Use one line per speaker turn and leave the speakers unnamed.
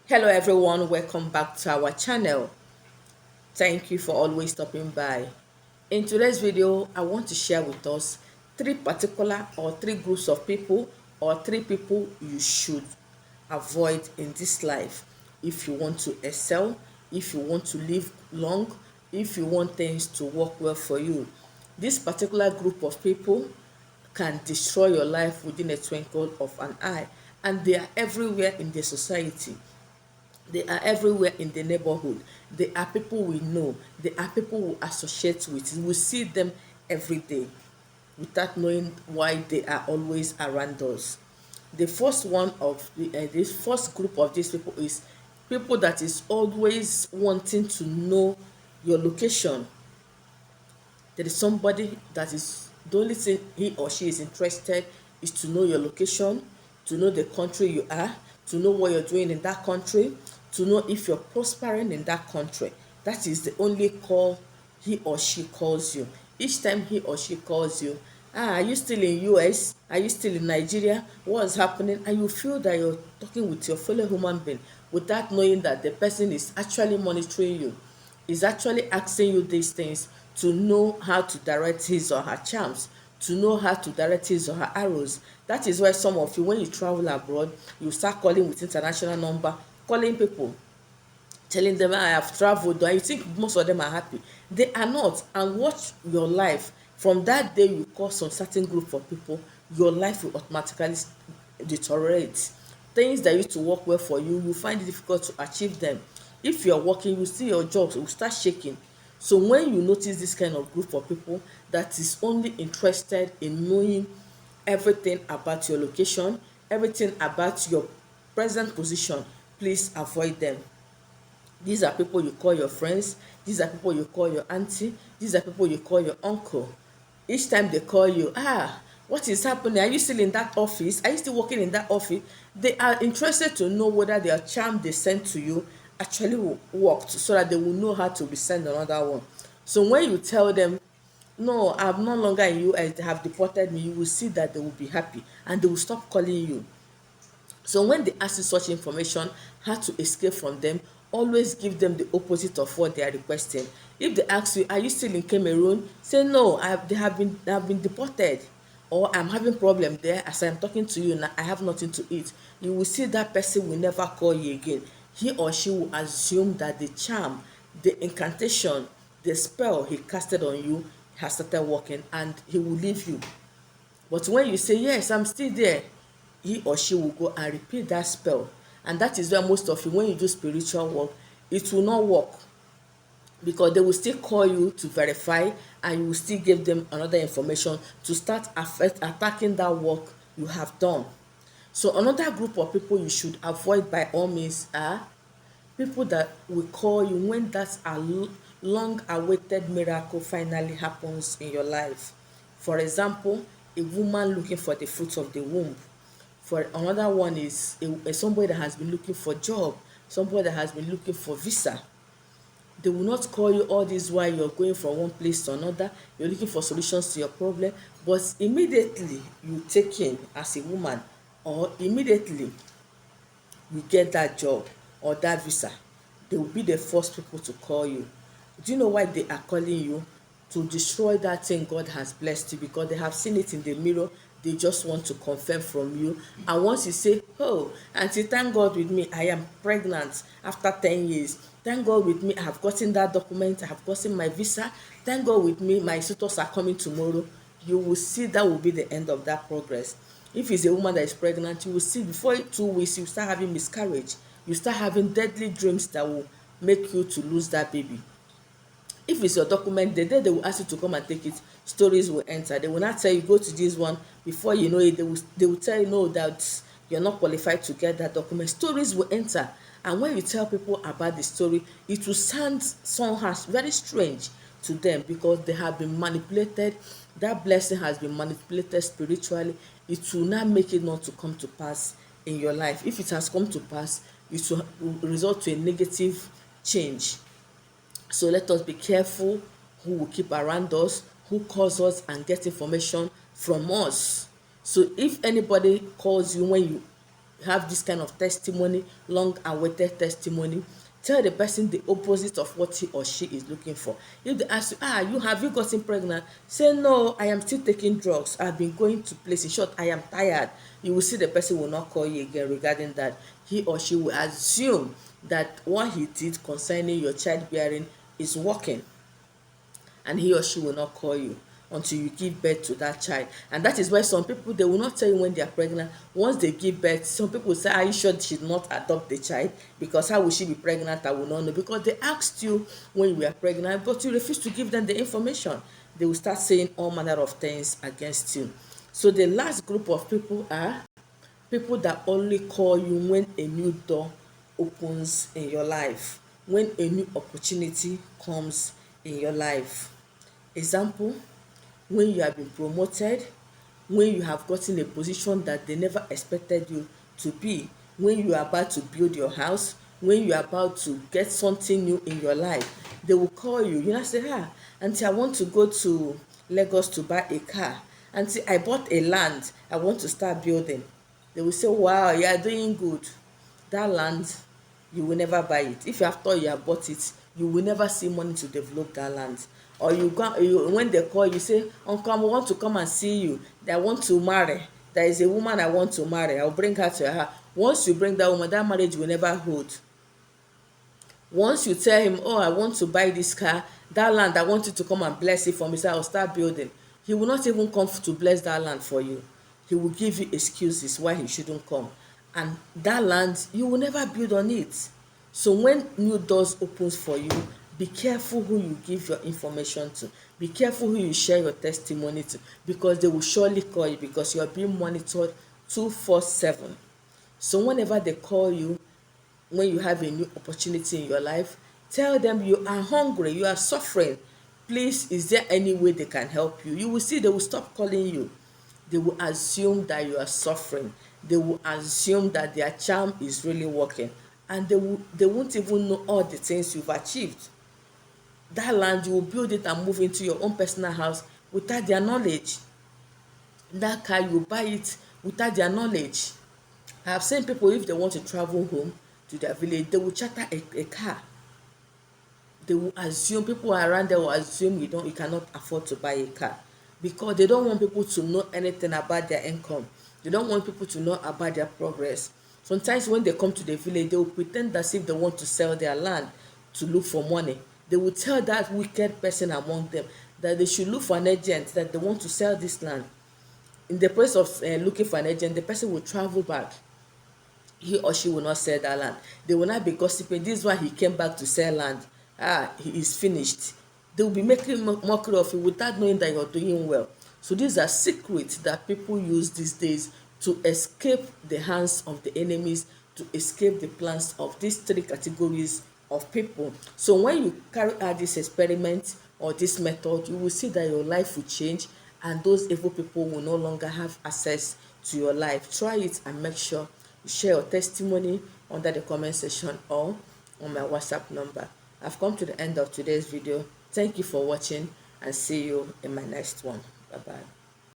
Hello everyone, welcome back to our channel. Thank you for always stopping by. In today's video, I want to share with us three particular or three groups of people or three people you should avoid in this life if you want to excel, if you want to live long, if you want things to work well for you. This particular group of people can destroy your life within a twinkle of an eye, and they are everywhere in the society. They are everywhere in the neighborhood. They are people we know. They are people we associate with. We see them every day without knowing why they are always around us. The first one of this first group of these people is people that is always wanting to know your location. There is somebody that is the only thing he or she is interested is to know your location, to know the country you are, to know what you're doing in that country, to know if you're prospering in that country. That is the only call he or she calls you. Each time he or she calls you, are you still in US? Are you still in Nigeria? What is happening? And you feel that you're talking with your fellow human being without knowing that the person is actually monitoring you, is actually asking you these things to know how to direct his or her charms, to know how to direct his or her arrows. That is why some of you, when you travel abroad, you start calling with international number, calling people, telling them I have traveled, and you think most of them are happy. They are not. And watch your life. From that day you call some certain group of people, your life will automatically deteriorate. Things that used to work well for you, you find it difficult to achieve them. If you're working, you see your jobs will start shaking. So when you notice this kind of group of people that is only interested in knowing everything about your location, everything about your present position, please avoid them. These are people you call your friends. These are people you call your auntie. These are people you call your uncle. Each time they call you, what is happening? Are you still in that office? Are you still working in that office? They are interested to know whether their charm they sent to you actually worked, so that they will know how to resend another one. So when you tell them, no, I'm no longer in US, they have deported me, you will see that they will be happy and they will stop calling you. So when they ask you such information, how to escape from them, always give them the opposite of what they are requesting. If they ask you, are you still in Cameroon? Say no, they have been deported, or I'm having problem there. As I'm talking to you now, I have nothing to eat. You will see that person will never call you again. He or she will assume that the charm, the incantation, the spell he casted on you has started working, and he will leave you. But when you say, yes, I'm still there, he or she will go and repeat that spell. And that is where most of you, when you do spiritual work, it will not work, because they will still call you to verify, and you will still give them another information to start attacking that work you have done. So another group of people you should avoid by all means are people that will call you when that long awaited miracle finally happens in your life. For example, a woman looking for the fruit of the womb. For another one is somebody that has been looking for job, somebody that has been looking for visa. They will not call you all this while you're going from one place to another, you're looking for solutions to your problem, but immediately you take in as a woman, or immediately you get that job or that visa, they will be the first people to call you. Do you know why they are calling you? To destroy that thing God has blessed you, because they have seen it in the mirror. They just want to confirm from you. And once you say, oh, auntie, thank God with me, I am pregnant after 10 years. Thank God with me, I have gotten that document, I have gotten my visa. Thank God with me, my suitors are coming tomorrow. You will see that will be the end of that progress. If it's a woman that is pregnant, you will see before 2 weeks you start having miscarriage, you start having deadly dreams that will make you to lose that baby. If it's your document, the day they will ask you to come and take it, stories will enter. They will not tell you go to this one. Before you know it, they will tell you no, that you're not qualified to get that document. Stories will enter, and when you tell people about the story, it will sound somehow very strange to them, because they have been manipulated. That blessing has been manipulated spiritually. It will not make it not to come to pass in your life. If it has come to pass, it will result to a negative change. So let us be careful who will keep around us, who calls us and get information from us. So if anybody calls you when you have this kind of testimony, long awaited testimony, tell the person the opposite of what he or she is looking for. If they ask you, have you gotten pregnant, say no, I am still taking drugs, I've been going to place, in short, I am tired. You will see the person will not call you again regarding that. He or she will assume that what he did concerning your childbearing is working, and he or she will not call you until you give birth to that child. And that is why some people, they will not tell you when they are pregnant. Once they give birth, some people say, are you sure she did not adopt the child? Because how will she be pregnant? I will not know. Because they asked you when you were pregnant, but you refuse to give them the information. They will start saying all manner of things against you. So the last group of people are people that only call you when a new door opens in your life, when a new opportunity comes in your life. Example, when you have been promoted, when you have gotten a position that they never expected you to be, when you are about to build your house, when you are about to get something new in your life, they will call you. You know, say, aunty, I want to go to Lagos to buy a car. Aunty, I bought a land, I want to start building. They will say, wow, you are doing good. That land, you will never buy it. If after you have bought it, you will never see money to develop that land. Or when they call you, say, uncle, I want to come and see you, I want to marry, there is a woman I want to marry, I'll bring her to your house. Once you bring that woman, that marriage will never hold. Once you tell him, oh, I want to buy this car, that land, I want you to come and bless it for me, so I'll start building, he will not even come to bless that land for you. He will give you excuses why he shouldn't come, and that land, you will never build on it. So when new doors opens for you, be careful who you give your information to, be careful who you share your testimony to, because they will surely call you, because you are being monitored 24/7. So whenever they call you, when you have a new opportunity in your life, tell them you are hungry, you are suffering, please, is there any way they can help you? You will see they will stop calling you. They will assume that you are suffering, they will assume that their charm is really working, and they won't even know all the things you've achieved. That land, you will build it and move into your own personal house without their knowledge. That car, you buy it without their knowledge. I have seen people, if they want to travel home to their village, they will charter a car. They will assume, people around there will assume you cannot afford to buy a car, because they don't want people to know anything about their income. They don't want people to know about their progress. Sometimes when they come to the village, they will pretend as if they want to sell their land to look for money. They will tell that wicked person among them that they should look for an agent, that they want to sell this land. In the place of looking for an agent, the person will travel back. He or she will not sell that land. They will not be gossiping, this is why he came back to sell land, he is finished. They will be making mockery of you without knowing that you're doing well. So these are secrets that people use these days to escape the hands of the enemies, to escape the plans of these three categories of people. So when you carry out this experiment or this method, you will see that your life will change, and those evil people will no longer have access to your life. Try it and make sure you share your testimony under the comment section or on my WhatsApp number. I've come to the end of today's video. Thank you for watching, and see you in my next one. Bye bye.